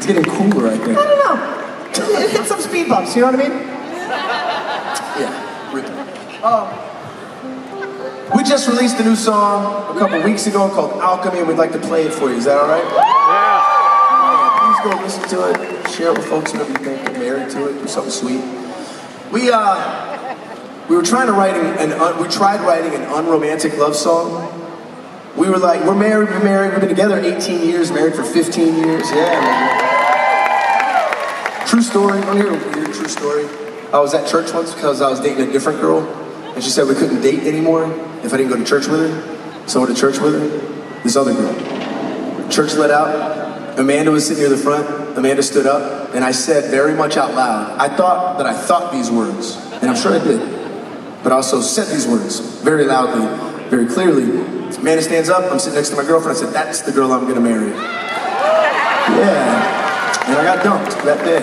It's getting cooler, I think. I don't know. It hit some speed bumps, you know what I mean? Yeah, rip it. Oh. We just released a new song a couple weeks ago called Alchemy, and we'd like to play it for you. Is that all right? Yeah. Please go listen to it. Share it with folks, whoever you think are married to it. Do something sweet. We tried writing an unromantic love song. We were like, we're married, we've been together 18 years, married for 15 years, yeah, man. True story, I'm here with a weird true story. I was at church once because I was dating a different girl, and she said we couldn't date anymore if I didn't go to church with her. So I went to church with her, this other girl. Church let out, Amanda was sitting near the front, Amanda stood up, and I said very much out loud, I thought these words, and I'm sure I did, but I also said these words very loudly, very clearly. Amanda stands up, I'm sitting next to my girlfriend, I said, that's the girl I'm gonna marry. Yeah, and I got dumped that day.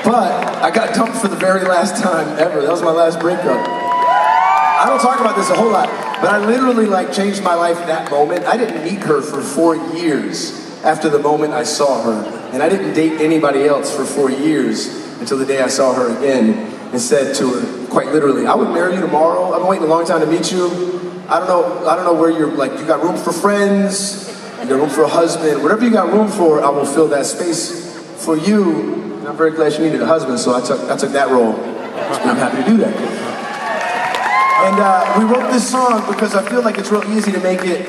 But I got dumped for the very last time ever. That was my last breakup. I don't talk about this a whole lot, but I literally changed my life that moment. I didn't meet her for 4 years after the moment I saw her. And I didn't date anybody else for 4 years until the day I saw her again and said to her, quite literally, I would marry you tomorrow. I've been waiting a long time to meet you. I don't know where you're, you got room for friends, you got room for a husband, whatever you got room for, I will fill that space for you. And I'm very glad she needed a husband, so I took that role. I'm happy to do that. And we wrote this song because I feel like it's real easy to make it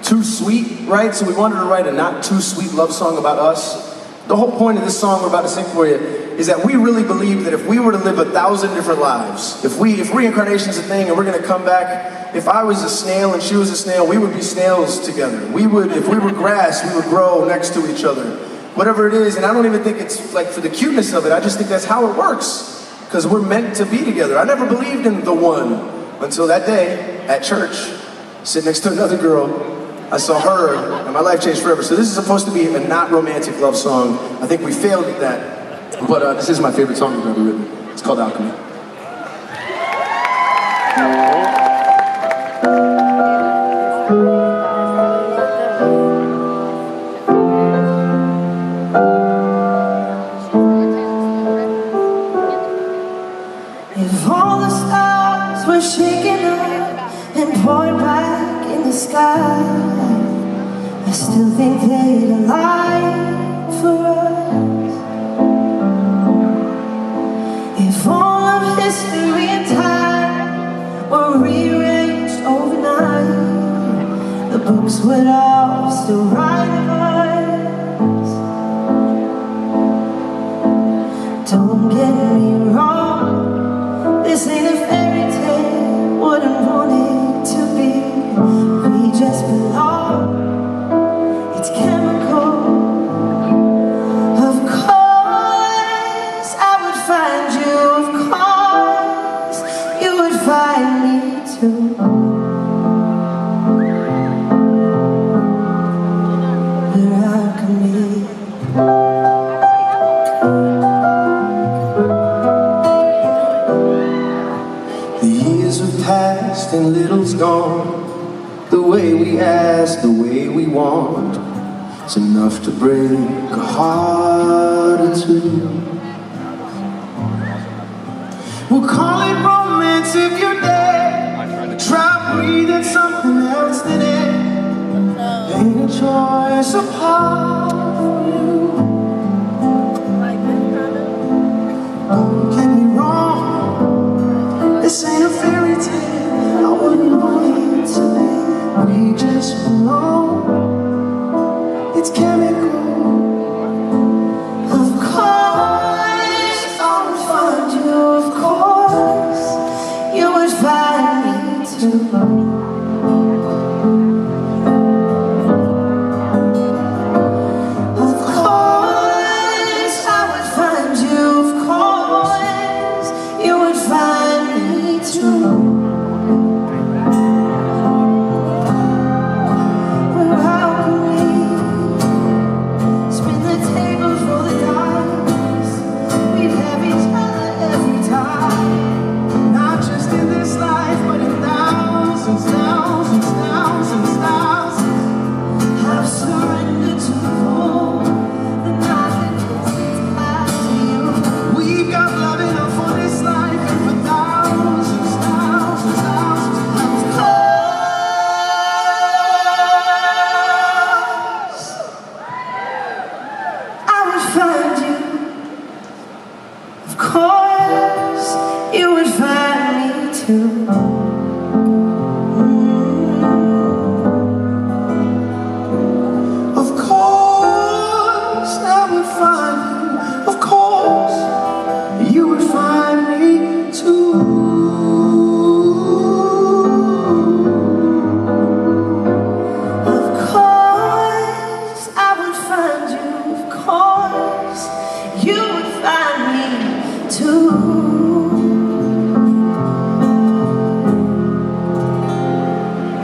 too sweet, right? So we wanted to write a not too sweet love song about us. The whole point of this song we're about to sing for you is that we really believe that if we were to live 1,000 different lives, if reincarnation's a thing and we're gonna come back, if I was a snail and she was a snail, we would be snails together. If we were grass, we would grow next to each other. Whatever it is, and I don't even think it's for the cuteness of it, I just think that's how it works. Because we're meant to be together. I never believed in the one until that day at church, sitting next to another girl. I saw her, and my life changed forever. So this is supposed to be a not romantic love song. I think we failed at that, but this is my favorite song we've ever written. It's called Alchemy. If all the stars were shaken up and poured back in the sky, I still think they'd align for us. If all of history and time were rearranged overnight, the books would all still write of us. Don't get me wrong, this ain't a fairy tale, wouldn't want it to be. We just belong. It's chemical. Of course, I would find you. Of course, you would find me too. But alchemy. The years have passed and little's gone. The way we ask, the way we want, it's enough to break a heart or two. We'll call it romance if you're dead. Try breathing something else than it. Ain't a choice apart from you. Don't get me wrong, this ain't a fairy tale, I wouldn't want it to be. We just belong, it's chemical. Of course, I would find you, of course, you would find me too. find you. Of course, you would find me too. Of course, I would find you. Of course, you would find me too. Of course, I would find you. Of course, you would find me too.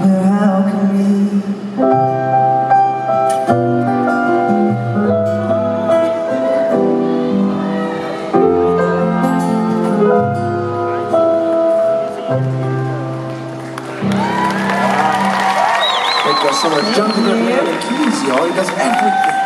We're alchemy. Thank you so much. Jonathan, keys, y'all. He does everything.